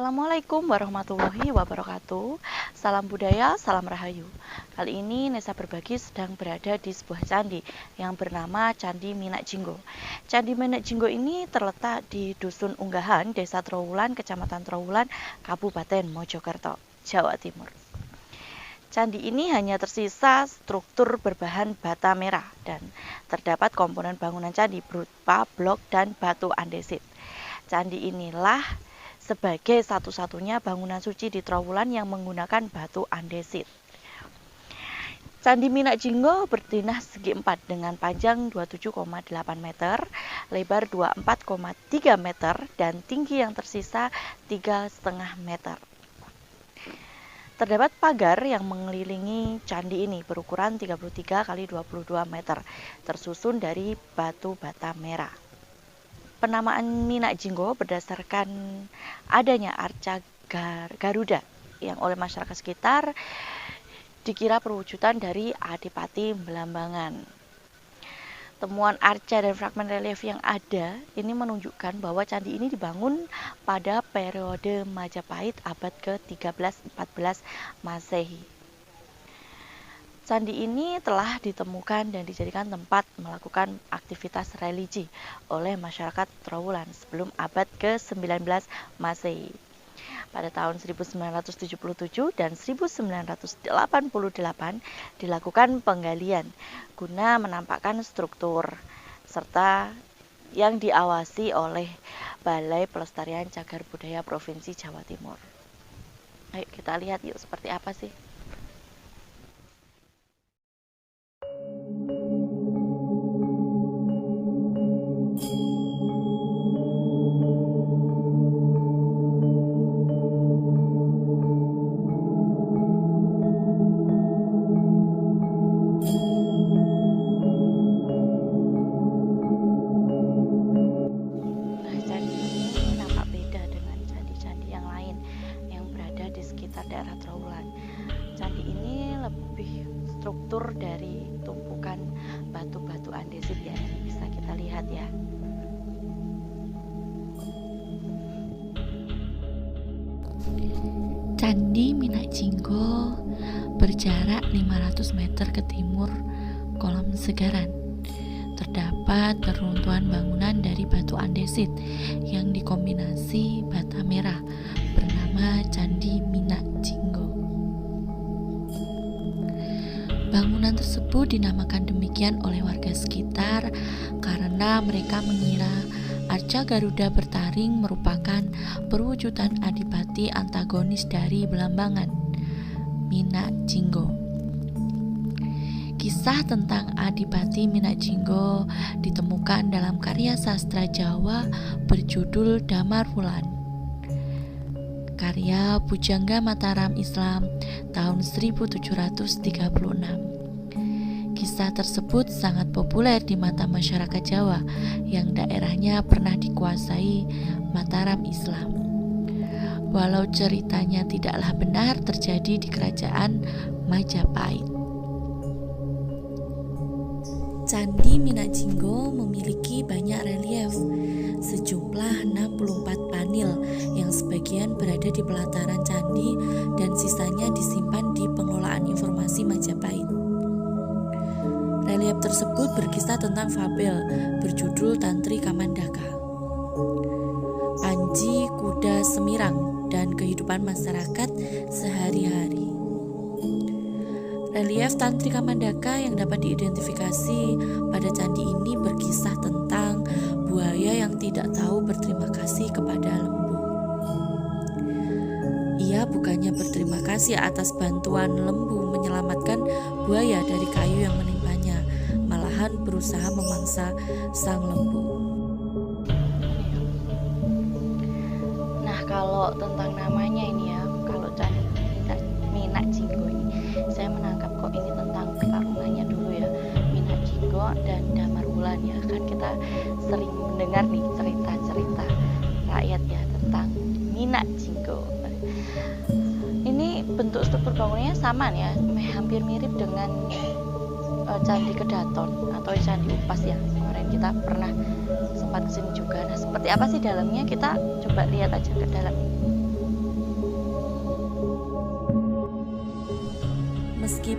Assalamualaikum warahmatullahi wabarakatuh. Salam budaya, salam rahayu. Kali ini Nesa Berbagi sedang berada di sebuah candi yang bernama Candi Minak Jinggo. Candi Minak Jinggo ini terletak di Dusun Unggahan, Desa Trowulan, Kecamatan Trowulan, Kabupaten Mojokerto, Jawa Timur. Candi ini hanya tersisa struktur berbahan bata merah dan terdapat komponen bangunan candi berupa blok dan batu andesit. Candi inilah sebagai satu-satunya bangunan suci di Trowulan yang menggunakan batu andesit. Candi Minak Jinggo berdinah segi 4 dengan panjang 27,8 meter, lebar 24,3 meter, dan tinggi yang tersisa 3,5 meter. Terdapat pagar yang mengelilingi candi ini berukuran 33 x 22 meter, tersusun dari batu bata merah. Penamaan Minak Jinggo berdasarkan adanya arca Garuda yang oleh masyarakat sekitar dikira perwujudan dari Adipati Belambangan. Temuan arca dan fragmen relief yang ada ini menunjukkan bahwa candi ini dibangun pada periode Majapahit abad ke-13-14 Masehi. Candi ini telah ditemukan dan dijadikan tempat melakukan aktivitas religi oleh masyarakat Trowulan sebelum abad ke-19 Masehi. Pada tahun 1977 dan 1988 dilakukan penggalian guna menampakkan struktur serta yang diawasi oleh Balai Pelestarian Cagar Budaya Provinsi Jawa Timur. Ayo kita lihat yuk seperti apa sih. Daerah Trowulan. Candi ini lebih struktur dari tumpukan batu-batu andesit ya, bisa kita lihat ya. Candi Minak Jinggo berjarak 500 meter ke timur Kolam Segaran. Terdapat reruntuhan bangunan dari batu andesit yang dikombinasi bata merah bernama Candi Minak Jinggo. Bangunan tersebut dinamakan demikian oleh warga sekitar karena mereka mengira arca Garuda bertaring merupakan perwujudan adipati antagonis dari Belambangan, Minak Jinggo. Kisah tentang Adipati Minak Jinggo ditemukan dalam karya sastra Jawa berjudul Damar Wulan, karya Pujangga Mataram Islam tahun 1736. Kisah tersebut sangat populer di mata masyarakat Jawa yang daerahnya pernah dikuasai Mataram Islam. Walau ceritanya tidaklah benar terjadi di kerajaan Majapahit. Candi Minak Jinggo memiliki banyak relief, sejumlah 64 panel yang sebagian berada di pelataran candi dan sisanya disimpan di pengelolaan informasi Majapahit. Relief tersebut berkisah tentang fabel berjudul Tantri Kamandaka, Panji Kuda Semirang, dan kehidupan masyarakat sehari-hari. Relief Tantri Kamandaka yang dapat diidentifikasi pada candi ini berkisah tentang buaya yang tidak tahu berterima kasih kepada lembu. Ia bukannya berterima kasih atas bantuan lembu menyelamatkan buaya dari kayu yang menimpanya, malahan berusaha memangsa sang lembu. Nah, kalau tentang namanya ini ya, kalau Candi Minak Jinggo ini, saya menangkap kok ini tentang pertarungannya dulu ya, Minak Jinggo dan Damar Wulan ya. Kan kita sering mendengar nih cerita-cerita rakyat ya tentang Minak Jinggo. Ini bentuk struktur bangunannya sama nih ya, hampir mirip dengan Candi Kedaton atau Candi Upas ya. Kemarin kita pernah sempat kesini juga. Nah, seperti apa sih dalamnya? Kita coba lihat aja ke dalam ini.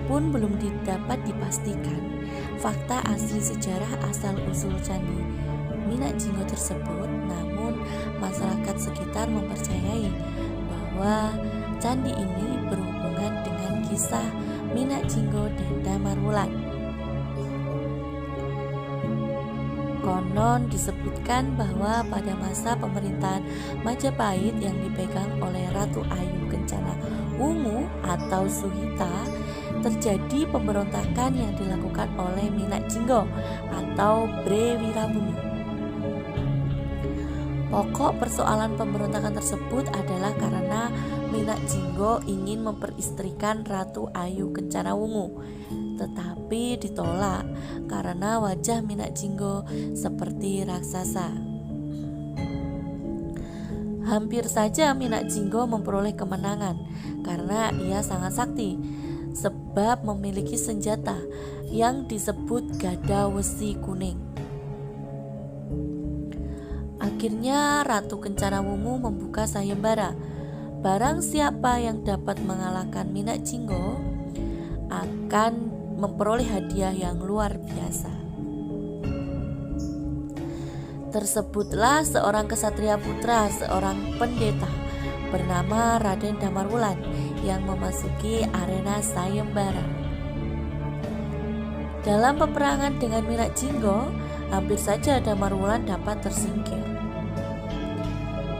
Meskipun belum dapat dipastikan fakta asli sejarah asal-usul Candi Minak Jinggo tersebut, namun masyarakat sekitar mempercayai bahwa candi ini berhubungan dengan kisah Minak Jinggo dan Damar Wulan. Konon disebutkan bahwa pada masa pemerintahan Majapahit yang dipegang oleh Ratu Ayu Kencana Wungu atau Suhita, terjadi pemberontakan yang dilakukan oleh Minak Jinggo atau Bre Wirabumi. Pokok persoalan pemberontakan tersebut adalah karena Minak Jinggo ingin memperistrikan Ratu Ayu Kencana Wungu, tetapi ditolak karena wajah Minak Jinggo seperti raksasa. Hampir saja Minak Jinggo memperoleh kemenangan karena ia sangat sakti, sebab memiliki senjata yang disebut gada wesi kuning. Akhirnya Ratu Kencana Wungu membuka sayembara. Barang siapa yang dapat mengalahkan Minak Jinggo akan memperoleh hadiah yang luar biasa. Tersebutlah seorang kesatria putra, seorang pendeta bernama Raden Damar Wulan yang memasuki arena sayembara. Dalam peperangan dengan Minak Jinggo, hampir saja Damar Wulan dapat tersingkir.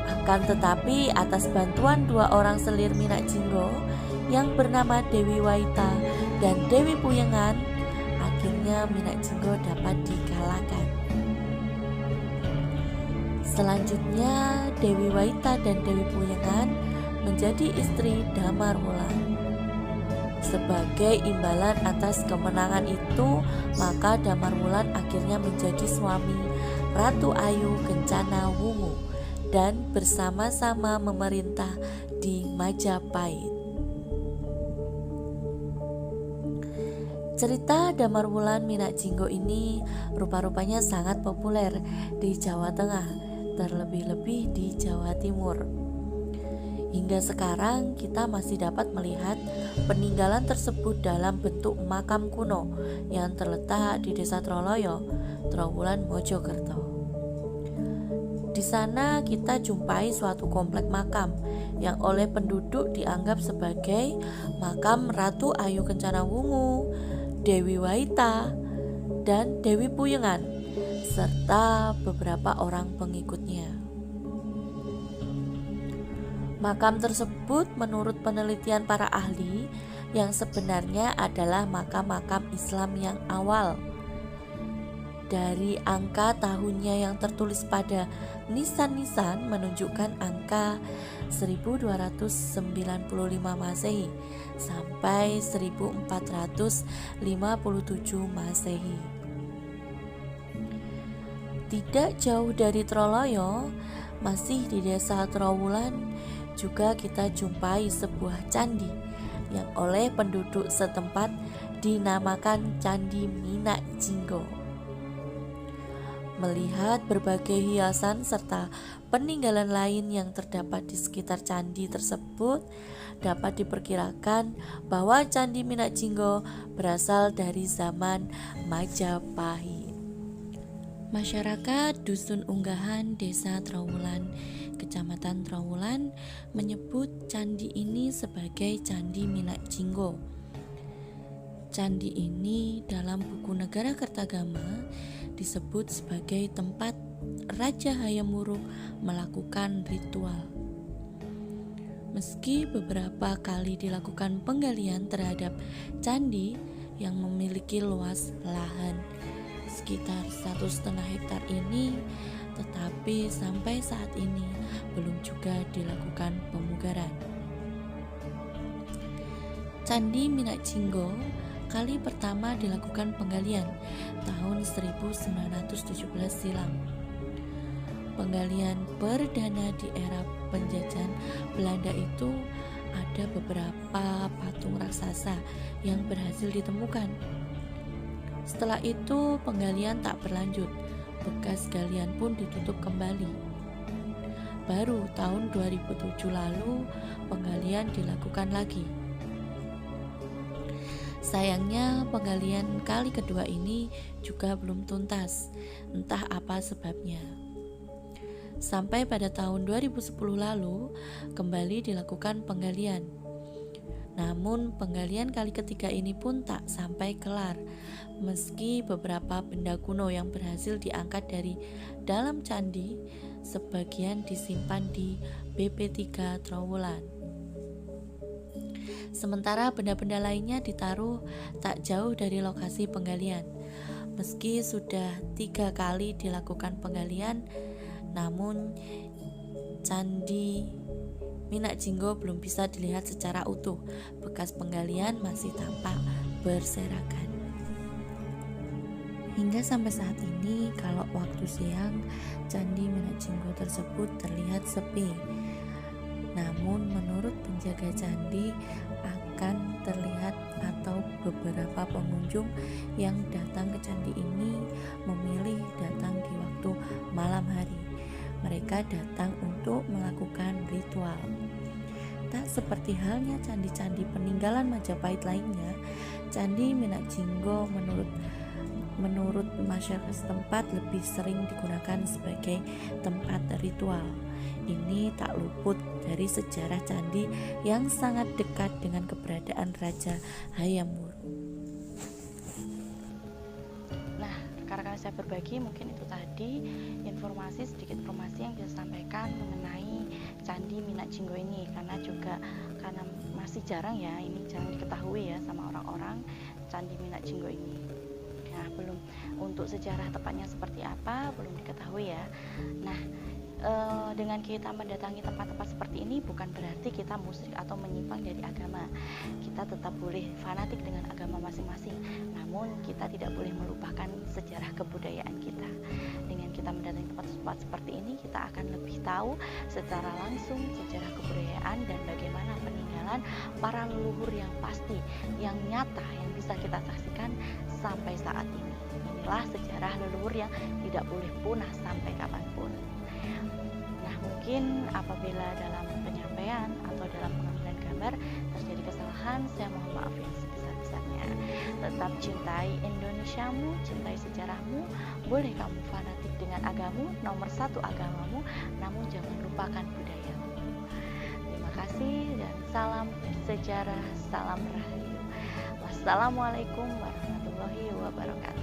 Akan tetapi atas bantuan dua orang selir Minak Jinggo yang bernama Dewi Waita dan Dewi Puyengan, akhirnya Minak Jinggo dapat dikalahkan. Selanjutnya Dewi Waita dan Dewi Puyengan menjadi istri Damar Wulan. Sebagai imbalan atas kemenangan itu, maka Damar Wulan akhirnya menjadi suami Ratu Ayu Kencana Wungu dan bersama-sama memerintah di Majapahit. Cerita Damar Wulan Minak Jinggo ini rupa-rupanya sangat populer di Jawa Tengah, terlebih-lebih di Jawa Timur. Hingga sekarang kita masih dapat melihat peninggalan tersebut dalam bentuk makam kuno yang terletak di Desa Troloyo, Trowulan, Mojokerto. Di sana kita jumpai suatu komplek makam yang oleh penduduk dianggap sebagai makam Ratu Ayu Kencana Wungu, Dewi Waita, dan Dewi Puyengan, serta beberapa orang pengikutnya. Makam tersebut menurut penelitian para ahli yang sebenarnya adalah makam-makam Islam yang awal. Dari angka tahunnya yang tertulis pada nisan-nisan menunjukkan angka 1295 Masehi sampai 1457 Masehi. Tidak jauh dari Troloyo, masih di Desa Trowulan, juga kita jumpai sebuah candi yang oleh penduduk setempat dinamakan Candi Minak Jinggo. Melihat berbagai hiasan serta peninggalan lain yang terdapat di sekitar candi tersebut, dapat diperkirakan bahwa Candi Minak Jinggo berasal dari zaman Majapahit. Masyarakat Dusun Unggahan, Desa Trowulan, Kecamatan Trowulan menyebut candi ini sebagai Candi Minak Jinggo. Candi ini dalam buku Negara Kertagama disebut sebagai tempat Raja Hayam Wuruk melakukan ritual. Meski beberapa kali dilakukan penggalian terhadap candi yang memiliki luas lahan sekitar 1,5 hektar ini, tetapi sampai saat ini belum juga dilakukan pemugaran. Candi Minak Jinggo kali pertama dilakukan penggalian tahun 1917 silam. Penggalian perdana di era penjajahan Belanda itu ada beberapa patung raksasa yang berhasil ditemukan. Setelah itu penggalian tak berlanjut, bekas galian pun ditutup kembali. Baru tahun 2007 lalu penggalian dilakukan lagi. Sayangnya penggalian kali kedua ini juga belum tuntas, entah apa sebabnya. Sampai pada tahun 2010 lalu kembali dilakukan penggalian. Namun penggalian kali ketiga ini pun tak sampai kelar, meski beberapa benda kuno yang berhasil diangkat dari dalam candi sebagian disimpan di BP3 Trowulan. Sementara benda-benda lainnya ditaruh tak jauh dari lokasi penggalian. Meski sudah 3 kali dilakukan penggalian, namun Candi Minak Jinggo belum bisa dilihat secara utuh. Bekas penggalian masih tampak berserakan. Hingga sampai saat ini, kalau waktu siang, Candi Minak Jinggo tersebut terlihat sepi. Namun menurut penjaga candi, akan terlihat atau beberapa pengunjung yang datang ke candi ini memilih datang di waktu malam hari. Mereka datang untuk melakukan ritual. Tak seperti halnya candi-candi peninggalan Majapahit lainnya, Candi Minak Jinggo menurut masyarakat setempat lebih sering digunakan sebagai tempat ritual. Ini tak luput dari sejarah candi yang sangat dekat dengan keberadaan Raja Hayam Wuruk. Nah, rekan-rekan saya berbagi mungkin itu tadi sedikit informasi yang bisa sampaikan mengenai Candi Minak Jinggo ini, karena masih jarang ya, ini jarang diketahui ya sama orang-orang Candi Minak Jinggo ini. Nah, belum untuk sejarah tepatnya seperti apa belum diketahui ya. Nah, dengan kita mendatangi tempat-tempat seperti ini bukan berarti kita musyrik atau menyimpang dari agama. Kita tetap boleh fanatik dengan agama masing-masing, namun kita tidak boleh melupakan sejarah kebudayaan kita. Dengan kita mendatangi tempat-tempat seperti ini, kita akan lebih tahu secara langsung sejarah kebudayaan dan bagaimana peninggalan para leluhur yang pasti, yang nyata, yang bisa kita saksikan sampai saat ini. Inilah sejarah leluhur yang tidak boleh punah sampai kapanpun. Nah, mungkin apabila dalam penyampaian atau dalam pengambilan gambar terjadi kesalahan, saya mohon maaf yang sebesar-besarnya. Tetap cintai Indonesiamu, cintai sejarahmu. Boleh kamu fanatik dengan agamu, nomor 1 agamamu, namun jangan lupakan budayamu. Terima kasih dan salam sejarah, salam rahayu. Wassalamualaikum warahmatullahi wabarakatuh.